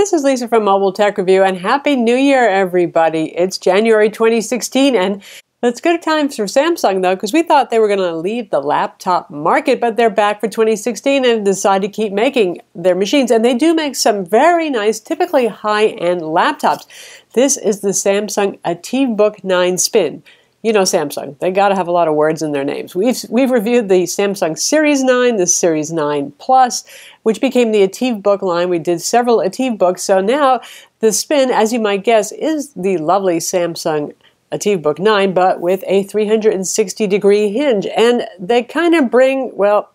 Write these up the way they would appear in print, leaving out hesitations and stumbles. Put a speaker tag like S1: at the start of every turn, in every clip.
S1: This is Lisa from Mobile Tech Review, and Happy New Year, everybody. It's January 2016, and it's good times for Samsung, though, because we thought they were going to leave the laptop market, but they're back for 2016 and decided to keep making their machines. And they do make some very nice, typically high-end laptops. This is the Samsung ATIV Book 9 Spin. You know Samsung, they got to have a lot of words in their names. We've reviewed the Samsung Series 9, the Series 9 Plus, which became the ATIV Book line. We did several ATIV books, so now the Spin, as you might guess, is the lovely Samsung ATIV Book 9, but with a 360-degree hinge. And they kind of bring, well,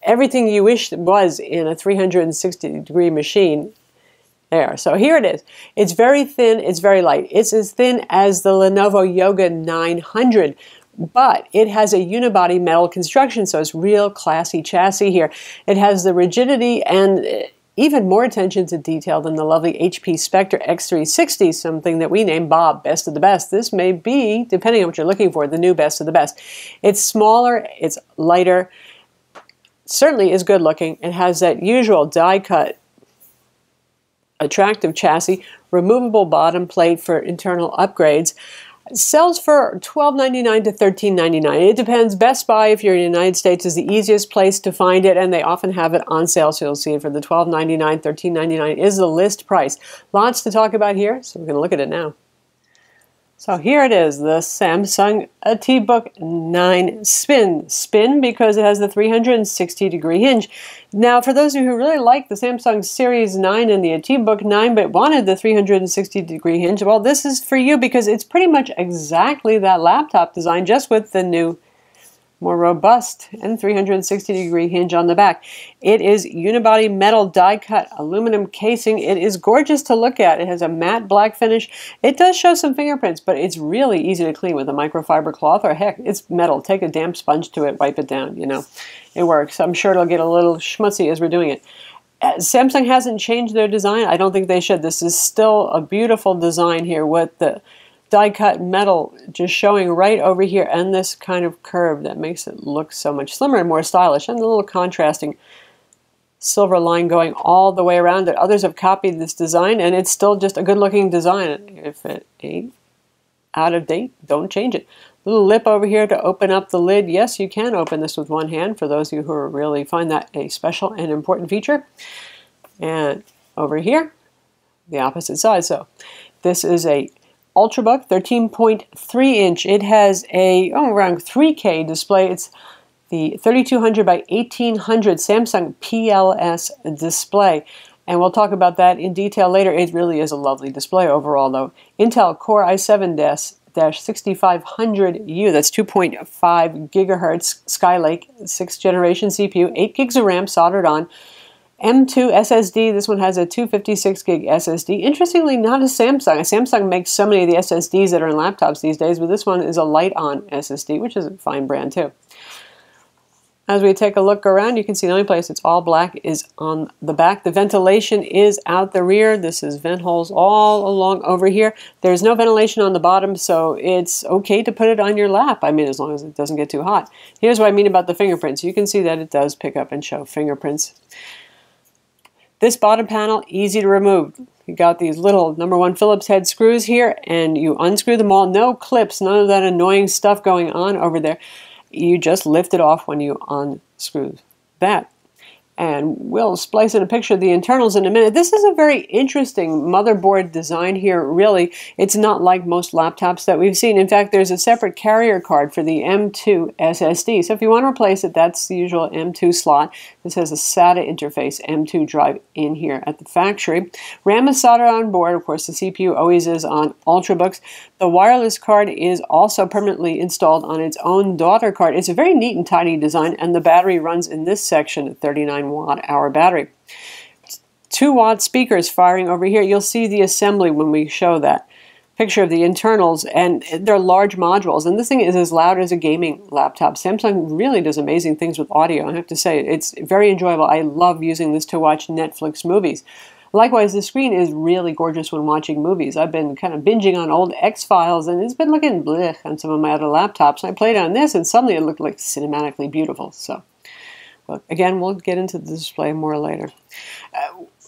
S1: everything you wish was in a 360-degree machine there. So here it is. It's very thin, it's very light. It's as thin as the Lenovo Yoga 900, but it has a unibody metal construction, so it's real classy chassis here. It has the rigidity and even more attention to detail than the lovely HP Spectre X360, something that we named Bob, best of the best. This may be, depending on what you're looking for, the new best of the best. It's smaller, it's lighter, certainly is good looking. It has that usual die-cut attractive chassis, removable bottom plate for internal upgrades. Sells for $12.99 to $13.99. It depends. Best Buy, if you're in the United States, is the easiest place to find it, and they often have it on sale, so you'll see it for the $12.99, $13.99 is the list price. Lots to talk about here, so we're going to look at it now. So here it is, the Samsung ATIV Book 9 Spin. Spin because it has the 360-degree hinge. Now, for those of you who really like the Samsung Series 9 and the ATIV Book 9 but wanted the 360-degree hinge, well, this is for you because it's pretty much exactly that laptop design, just with the new, more robust and 360-degree hinge on the back. It is unibody metal die-cut aluminum casing. It is gorgeous to look at. It has a matte black finish. It does show some fingerprints, but it's really easy to clean with a microfiber cloth, or heck, it's metal. Take a damp sponge to it, wipe it down, you know. It works. I'm sure it'll get a little schmutzy as we're doing it. Samsung hasn't changed their design. I don't think they should. This is still a beautiful design here with the die-cut metal just showing right over here, and this kind of curve that makes it look so much slimmer and more stylish, and the little contrasting silver line going all the way around it. Others have copied this design, and it's still just a good-looking design. If it ain't out of date, don't change it. Little lip over here to open up the lid. Yes, you can open this with one hand, for those of you who really find that a special and important feature. And over here, the opposite side. So this is a Ultrabook, 13.3 inch. It has a around 3K display. It's the 3200 by 1800 Samsung PLS display, and we'll talk about that in detail later. It really is a lovely display overall, though. Intel Core i7-6500U, that's 2.5 gigahertz Skylake 6th generation CPU, 8 gigs of RAM soldered on. M.2 SSD, this one has a 256 gig SSD. Interestingly, not a Samsung. Samsung makes so many of the SSDs that are in laptops these days, but this one is a light-on SSD, which is a fine brand too. As we take a look around, you can see the only place it's all black is on the back. The ventilation is out the rear. This is vent holes all along over here. There's no ventilation on the bottom, so it's okay to put it on your lap. I mean, as long as it doesn't get too hot. Here's what I mean about the fingerprints. You can see that it does pick up and show fingerprints. This bottom panel, easy to remove. You got these little #1 Phillips head screws here, and you unscrew them all. No clips, none of that annoying stuff going on over there. You just lift it off when you unscrew that. And we'll splice in a picture of the internals in a minute. This is a very interesting motherboard design here, really. It's not like most laptops that we've seen. In fact, there's a separate carrier card for the M.2 SSD. So if you want to replace it, that's the usual M.2 slot. This has a SATA interface M.2 drive in here at the factory. RAM is soldered on board. Of course, the CPU always is on Ultrabooks. The wireless card is also permanently installed on its own daughter card. It's a very neat and tidy design, and the battery runs in this section at 39 watt-hour battery. 2-watt speakers firing over here. You'll see the assembly when we show that picture of the internals, and they're large modules, and this thing is as loud as a gaming laptop. Samsung really does amazing things with audio. I have to say, it's very enjoyable. I love using this to watch Netflix movies. Likewise, the screen is really gorgeous when watching movies. I've been kind of binging on old X-Files, and it's been looking blech on some of my other laptops. I played on this, and suddenly it looked like cinematically beautiful. So, but again, we'll get into the display more later.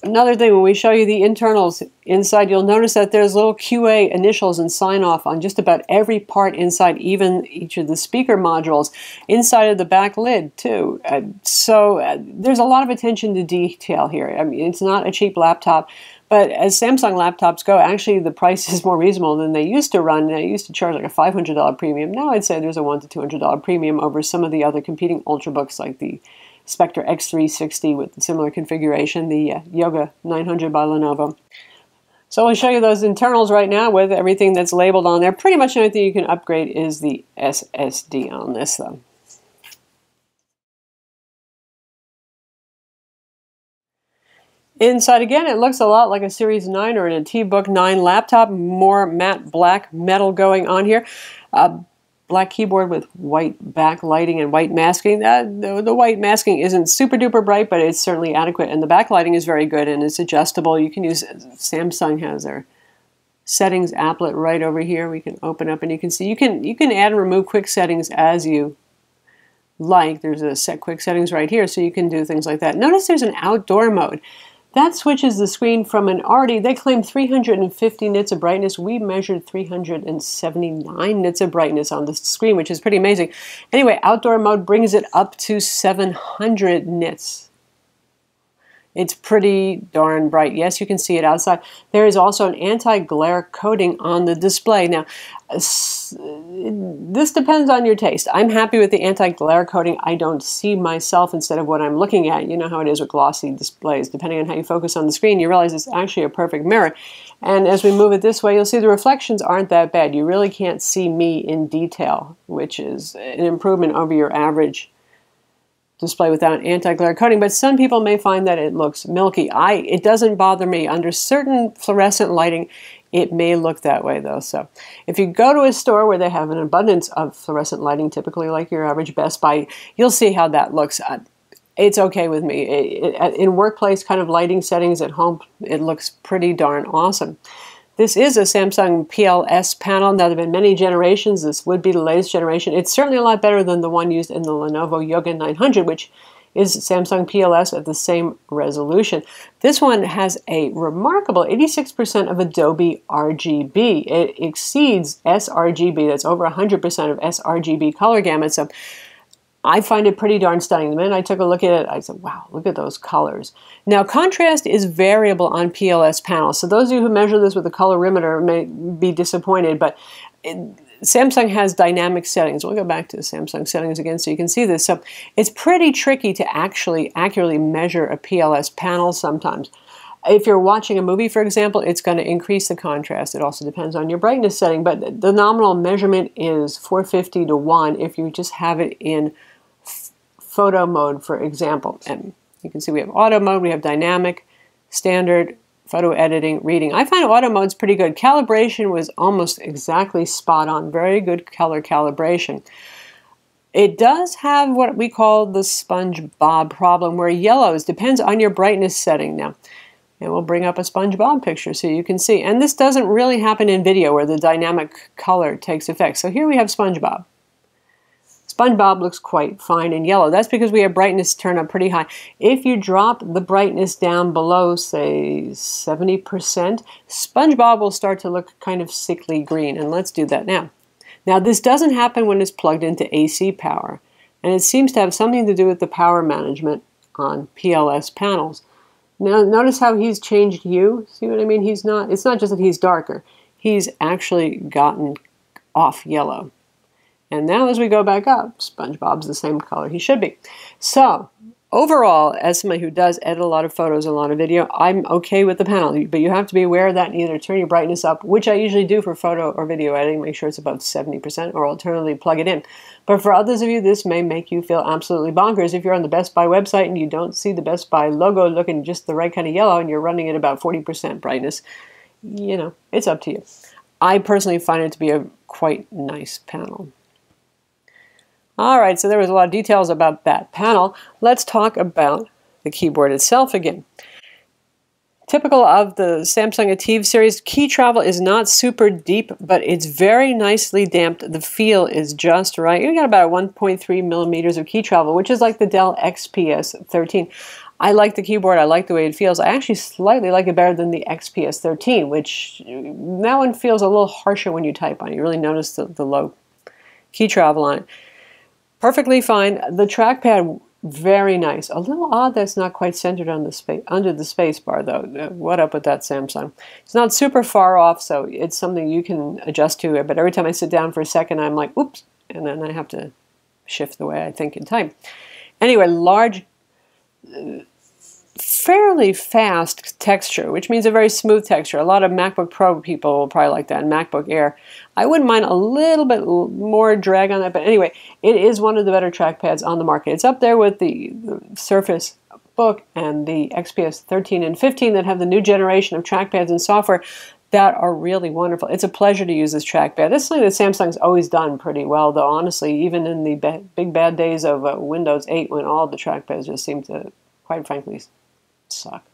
S1: Another thing, when we show you the internals inside, you'll notice that there's little QA initials and sign off on just about every part inside, even each of the speaker modules, inside of the back lid too. So there's a lot of attention to detail here. I mean, it's not a cheap laptop, but as Samsung laptops go, actually the price is more reasonable than they used to run. They used to charge like a $500 premium. Now I'd say there's a $100 to $200 premium over some of the other competing Ultrabooks like the Spectre X360 with a similar configuration, the Yoga 900 by Lenovo. So I'll show you those internals right now with everything that's labeled on there. Pretty much the only thing you can upgrade is the SSD on this though. Inside again, it looks a lot like a Series 9 or an ATIV Book 9 laptop, more matte black metal going on here. Black keyboard with white backlighting and white masking. The white masking isn't super duper bright, but it's certainly adequate. And the backlighting is very good and it's adjustable. You can use, Samsung has their settings applet right over here. We can open up and you can see, you can add and remove quick settings as you like. There's a set quick settings right here, so you can do things like that. Notice there's an outdoor mode. That switches the screen from an already, they claim 350 nits of brightness. We measured 379 nits of brightness on the screen, which is pretty amazing. Anyway, outdoor mode brings it up to 700 nits. It's pretty darn bright. Yes, you can see it outside. There is also an anti-glare coating on the display. Now, this depends on your taste. I'm happy with the anti-glare coating. I don't see myself instead of what I'm looking at. You know how it is with glossy displays. Depending on how you focus on the screen, you realize it's actually a perfect mirror. And as we move it this way, you'll see the reflections aren't that bad. You really can't see me in detail, which is an improvement over your average display without anti-glare coating, but some people may find that it looks milky. It doesn't bother me. Under certain fluorescent lighting, it may look that way though. So if you go to a store where they have an abundance of fluorescent lighting, typically like your average Best Buy, you'll see how that looks. It's okay with me. In workplace kind of lighting settings at home, it looks pretty darn awesome. This is a Samsung PLS panel. Now, there have been many generations. This would be the latest generation. It's certainly a lot better than the one used in the Lenovo Yoga 900, which is Samsung PLS at the same resolution. This one has a remarkable 86% of Adobe RGB. It exceeds sRGB. That's over 100% of sRGB color gamut. So I find it pretty darn stunning. The minute I took a look at it, I said, wow, look at those colors. Now, contrast is variable on PLS panels. So those of you who measure this with a colorimeter may be disappointed, but Samsung has dynamic settings. We'll go back to the Samsung settings again so you can see this. So it's pretty tricky to actually accurately measure a PLS panel sometimes. If you're watching a movie, for example, it's going to increase the contrast. It also depends on your brightness setting, but the nominal measurement is 450 to 1 if you just have it in photo mode, for example. And you can see we have auto mode, we have dynamic, standard, photo editing, reading. I find auto mode's pretty good. Calibration was almost exactly spot on. Very good color calibration. It does have what we call the SpongeBob problem, where yellows depends on your brightness setting now. And we'll bring up a SpongeBob picture so you can see. And this doesn't really happen in video where the dynamic color takes effect. So here we have SpongeBob. SpongeBob looks quite fine in yellow. That's because we have brightness turned up pretty high. If you drop the brightness down below, say, 70%, SpongeBob will start to look kind of sickly green. And let's do that now. Now, this doesn't happen when it's plugged into AC power. And it seems to have something to do with the power management on PLS panels. Now, notice how he's changed hue. See what I mean? It's not just that he's darker. He's actually gotten off yellow. And now as we go back up, SpongeBob's the same color he should be. So, overall, as somebody who does edit a lot of photos and a lot of video, I'm okay with the panel. But you have to be aware of that and either turn your brightness up, which I usually do for photo or video editing, make sure it's above 70%, or alternatively plug it in. But for others of you, this may make you feel absolutely bonkers. If you're on the Best Buy website and you don't see the Best Buy logo looking just the right kind of yellow and you're running at about 40% brightness, you know, it's up to you. I personally find it to be a quite nice panel. Alright, so there was a lot of details about that panel. Let's talk about the keyboard itself again. Typical of the Samsung ATIV series, key travel is not super deep, but it's very nicely damped. The feel is just right. You got about 1.3 millimeters of key travel, which is like the Dell XPS 13. I like the keyboard. I like the way it feels. I actually slightly like it better than the XPS 13, which that one feels a little harsher when you type on it. You really notice the low key travel on it. Perfectly fine. The trackpad, very nice. A little odd that it's not quite centered on the space under the space bar, though. What up with that, Samsung? It's not super far off, so it's something you can adjust to. But every time I sit down for a second, I'm like, oops, and then I have to shift the way I think and type. Anyway, large, fairly fast texture, which means a very smooth texture. A lot of MacBook Pro people will probably like that, and MacBook Air. I wouldn't mind a little bit more drag on that, but anyway, it is one of the better trackpads on the market. It's up there with the Surface Book and the XPS 13 and 15 that have the new generation of trackpads and software that are really wonderful. It's a pleasure to use this trackpad. This is something that Samsung's always done pretty well, though, honestly, even in the big bad days of Windows 8 when all the trackpads just seemed to, quite frankly, suck.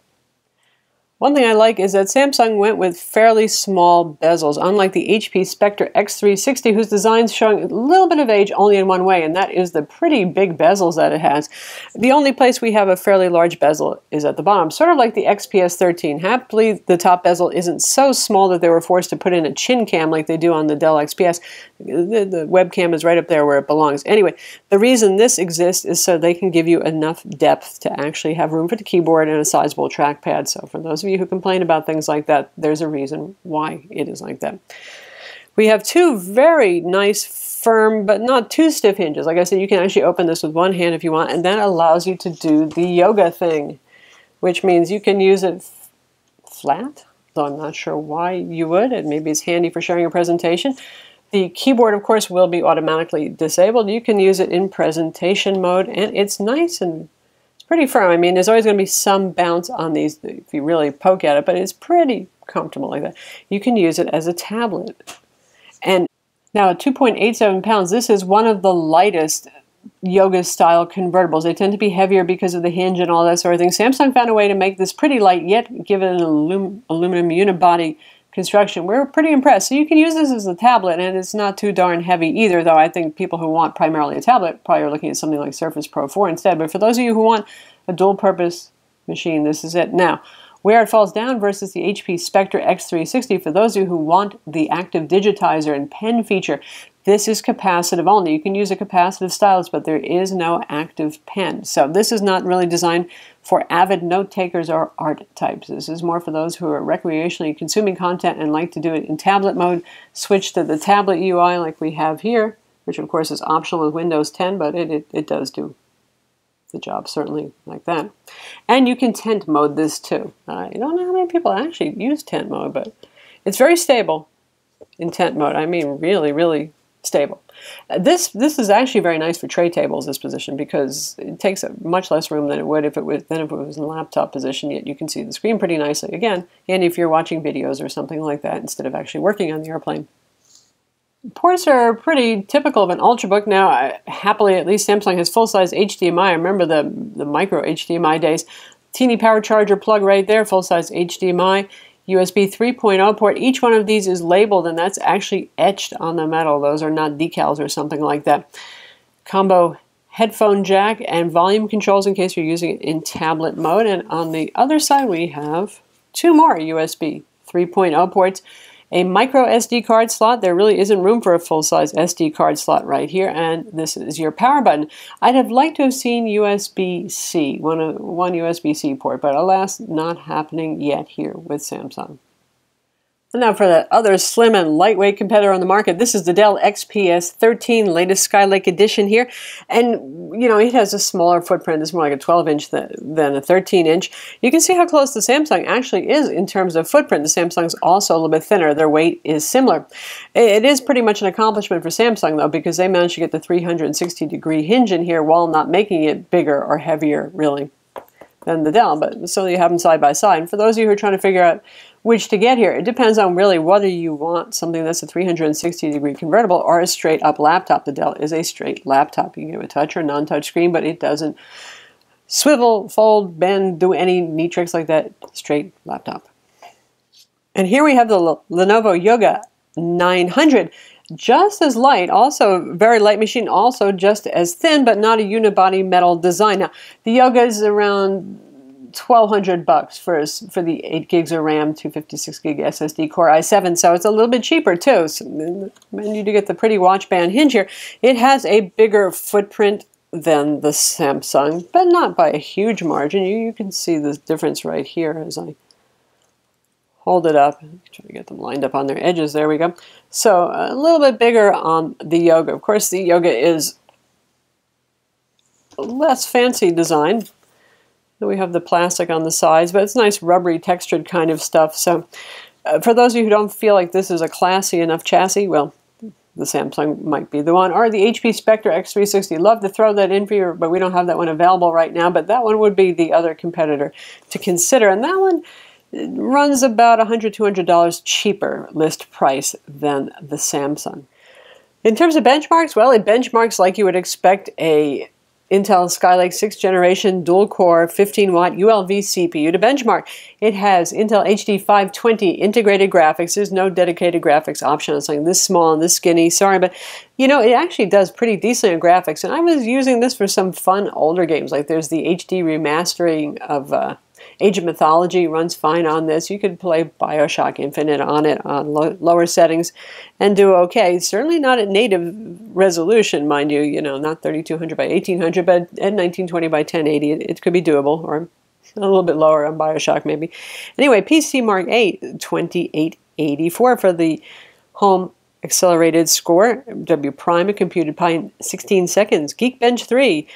S1: One thing I like is that Samsung went with fairly small bezels, unlike the HP Spectre X360, whose design's showing a little bit of age only in one way, and that is the pretty big bezels that it has. The only place we have a fairly large bezel is at the bottom, sort of like the XPS 13. Happily, the top bezel isn't so small that they were forced to put in a chin cam like they do on the Dell XPS. The webcam is right up there where it belongs. Anyway, the reason this exists is so they can give you enough depth to actually have room for the keyboard and a sizable trackpad. So for those of you who complain about things like that, there's a reason why it is like that. We have two very nice, firm, but not too stiff hinges. Like I said, you can actually open this with one hand if you want, and that allows you to do the yoga thing, which means you can use it flat, though I'm not sure why you would, and maybe it's handy for sharing a presentation. The keyboard, of course, will be automatically disabled. You can use it in presentation mode, and it's nice and it's pretty firm. I mean, there's always going to be some bounce on these if you really poke at it, but it's pretty comfortable like that. You can use it as a tablet. And now at 2.87 pounds, this is one of the lightest yoga-style convertibles. They tend to be heavier because of the hinge and all that sort of thing. Samsung found a way to make this pretty light, yet give it an aluminum unibody construction. We're pretty impressed. So you can use this as a tablet, and it's not too darn heavy either, though I think people who want primarily a tablet probably are looking at something like Surface Pro 4 instead. But for those of you who want a dual-purpose machine, this is it. Now, where it falls down versus the HP Spectre X360, for those of you who want the active digitizer and pen feature, this is capacitive only. You can use a capacitive stylus, but there is no active pen. So this is not really designed for avid note takers or art types. This is more for those who are recreationally consuming content and like to do it in tablet mode. Switch to the tablet UI like we have here, which of course is optional with Windows 10, but it does do the job certainly like that. And you can tent mode this too. I don't know how many people actually use tent mode, but it's very stable in tent mode. I mean, really, really stable. This is actually very nice for tray tables, this position, because it takes up much less room than it would if it was in laptop position, yet you can see the screen pretty nicely. Again, and if you're watching videos or something like that instead of actually working on the airplane. Ports are pretty typical of an Ultrabook. Now, happily, at least Samsung has full-size HDMI. I remember the micro HDMI days. Teeny power charger plug right there, full-size HDMI. USB 3.0 port. Each one of these is labeled, and that's actually etched on the metal. Those are not decals or something like that. Combo headphone jack and volume controls in case you're using it in tablet mode. And on the other side, we have two more USB 3.0 ports. A micro SD card slot. There really isn't room for a full-size SD card slot right here, and this is your power button. I'd have liked to have seen USB-C, one USB-C port, but alas, not happening yet here with Samsung. And now for the other slim and lightweight competitor on the market, this is the Dell XPS 13, latest Skylake edition here. And, you know, it has a smaller footprint. It's more like a 12-inch than a 13-inch. You can see how close the Samsung actually is in terms of footprint. The Samsung's also a little bit thinner. Their weight is similar. It is pretty much an accomplishment for Samsung, though, because they managed to get the 360-degree hinge in here while not making it bigger or heavier, really, than the Dell. But so you have them side by side. And for those of you who are trying to figure out which to get here, it depends on really whether you want something that's a 360-degree convertible or a straight-up laptop. The Dell is a straight laptop. You can give a touch or non-touch screen, but it doesn't swivel, fold, bend, do any neat tricks like that. Straight laptop. And here we have the Lenovo Yoga 900. Just as light, also very light machine, also just as thin, but not a unibody metal design. Now, the Yoga is around $1,200 for the 8 gigs of RAM, 256 gig SSD Core i7, so it's a little bit cheaper too. So, and you do get the pretty watch band hinge here. It has a bigger footprint than the Samsung, but not by a huge margin. You can see the difference right here as I hold it up. Try to get them lined up on their edges. There we go. So a little bit bigger on the Yoga. Of course, the Yoga is less fancy design. We have the plastic on the sides, but it's nice rubbery textured kind of stuff. So for those of you who don't feel like this is a classy enough chassis, well, the Samsung might be the one. Or the HP Spectre X360. Love to throw that in for you, but we don't have that one available right now. But that one would be the other competitor to consider. And that one runs about $100, $200 cheaper list price than the Samsung. In terms of benchmarks, well, it benchmarks like you would expect a Intel Skylake 6th generation dual-core 15-watt ULV CPU to benchmark. It has Intel HD 520 integrated graphics. There's no dedicated graphics option. It's like this small and this skinny. Sorry, but you know, it actually does pretty decent in graphics. And I was using this for some fun older games. Like there's the HD remastering of Age of Mythology runs fine on this. You could play BioShock Infinite on it on lower settings and do okay. Certainly not at native resolution, mind you. You know, not 3200 by 1800, but at 1920 by 1080, it could be doable, or a little bit lower on BioShock maybe. Anyway, PC Mark 8, 2884 for the home accelerated score. W Prime, computed in 16 seconds. Geekbench 3.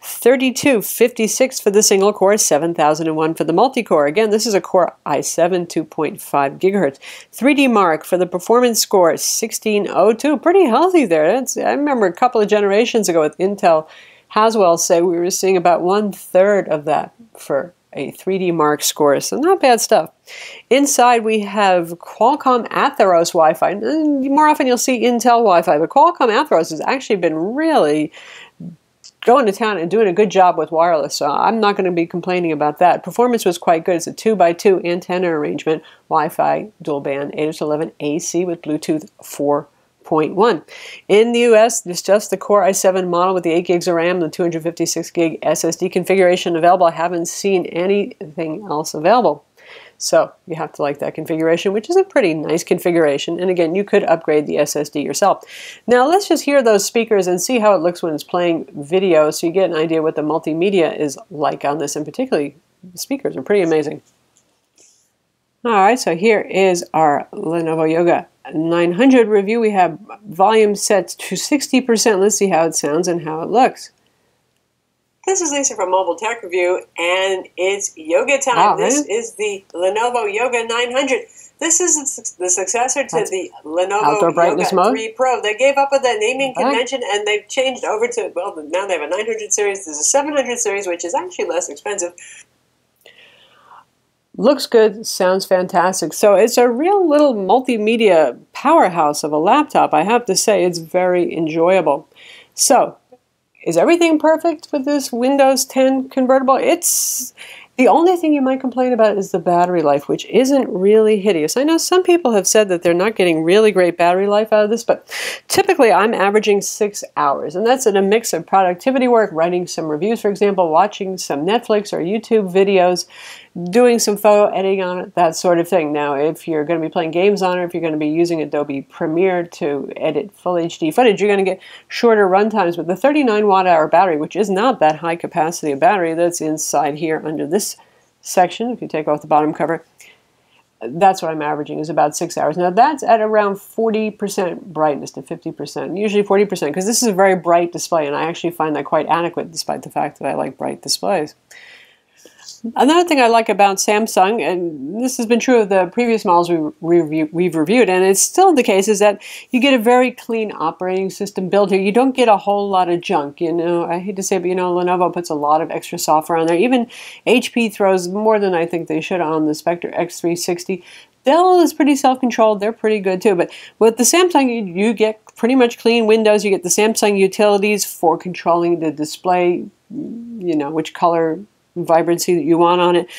S1: 3256 for the single core, 7001 for the multi-core. Again, this is a Core i7, 2.5 gigahertz. 3D Mark for the performance score, 1602. Pretty healthy there. I remember a couple of generations ago with Intel Haswell say we were seeing about 1/3 of that for a 3D Mark score, so not bad stuff. Inside we have Qualcomm Atheros Wi-Fi. More often you'll see Intel Wi-Fi, but Qualcomm Atheros has actually been really going to town and doing a good job with wireless, so I'm not going to be complaining about that. Performance was quite good. It's a 2x2 antenna arrangement, Wi-Fi, dual band, 802.11 AC with Bluetooth 4.1. In the US, it's just the Core i7 model with the 8 gigs of RAM, the 256 gig SSD configuration available. I haven't seen anything else available. So you have to like that configuration, which is a pretty nice configuration. And again, you could upgrade the SSD yourself. Now let's just hear those speakers and see how it looks when it's playing video, so you get an idea what the multimedia is like on this, and particularly the speakers are pretty amazing. Alright, so here is our Lenovo Yoga 900 review. We have volume set to 60%. Let's see how it sounds and how it looks. This is Lisa from Mobile Tech Review, and it's yoga time. Wow, this is the Lenovo Yoga 900. This is the successor to the Lenovo Yoga 3 Pro. They gave up on that naming convention, and they've changed over to, well, now they have a 900 series. There's a 700 series, which is actually less expensive. Looks good, sounds fantastic. So it's a real little multimedia powerhouse of a laptop. I have to say, it's very enjoyable. So, is everything perfect with this Windows 10 convertible? It's the only thing you might complain about is the battery life, which isn't really hideous. I know some people have said that they're not getting really great battery life out of this, but typically I'm averaging 6 hours, and that's in a mix of productivity work, writing some reviews, for example, watching some Netflix or YouTube videos, doing some photo editing on it, that sort of thing. Now, if you're going to be playing games on it, if you're going to be using Adobe Premiere to edit full HD footage, you're going to get shorter run times with the 39 watt-hour battery, which is not that high capacity of battery that's inside here under this section. If you take off the bottom cover, that's what I'm averaging, is about 6 hours. Now, that's at around 40% brightness to 50%, usually 40%, because this is a very bright display, and I actually find that quite adequate, despite the fact that I like bright displays. Another thing I like about Samsung, and this has been true of the previous models we've reviewed, and it's still the case, is that you get a very clean operating system built here. You don't get a whole lot of junk. You know, I hate to say it, but you know, Lenovo puts a lot of extra software on there. Even HP throws more than I think they should on the Spectre X360. Dell is pretty self-controlled. They're pretty good too. But with the Samsung, you get pretty much clean windows. You get the Samsung utilities for controlling the display, you know, which color vibrancy that you want on it.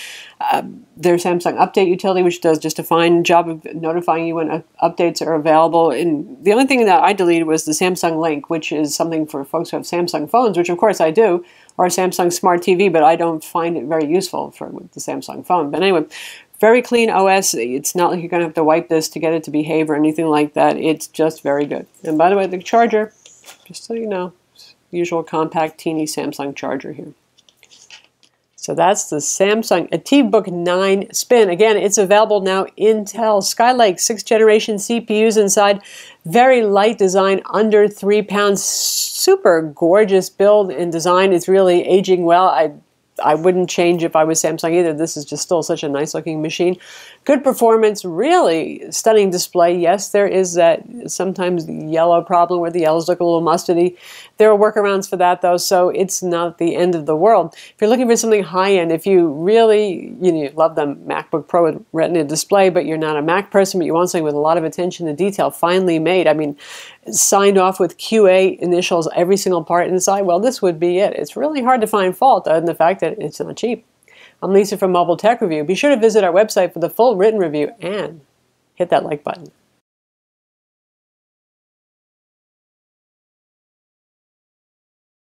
S1: There's Samsung Update Utility, which does just a fine job of notifying you when updates are available. And the only thing that I deleted was the Samsung Link, which is something for folks who have Samsung phones, which of course I do, or a Samsung Smart TV, but I don't find it very useful for the Samsung phone. But anyway, very clean OS. It's not like you're going to have to wipe this to get it to behave or anything like that. It's just very good. And by the way, the charger, just so you know, usual compact, teeny Samsung charger here. So that's the Samsung ATIV Book 9 Spin. Again, it's available now. Intel Skylake 6th generation CPUs inside. Very light design, under 3 pounds. Super gorgeous build and design. It's really aging well. I wouldn't change if I was Samsung either. This is just still such a nice looking machine. Good performance, really stunning display. Yes, there is that sometimes yellow problem where the yellows look a little mustardy. There are workarounds for that though, so it's not the end of the world. If you're looking for something high-end, if you really, you love the MacBook Pro with Retina display, but you're not a Mac person, but you want something with a lot of attention to detail, finely made, I mean, signed off with QA initials, every single part inside, well, this would be it. It's really hard to find fault other than the fact that it's not cheap. I'm Lisa from Mobile Tech Review. Be sure to visit our website for the full written review and hit that like button.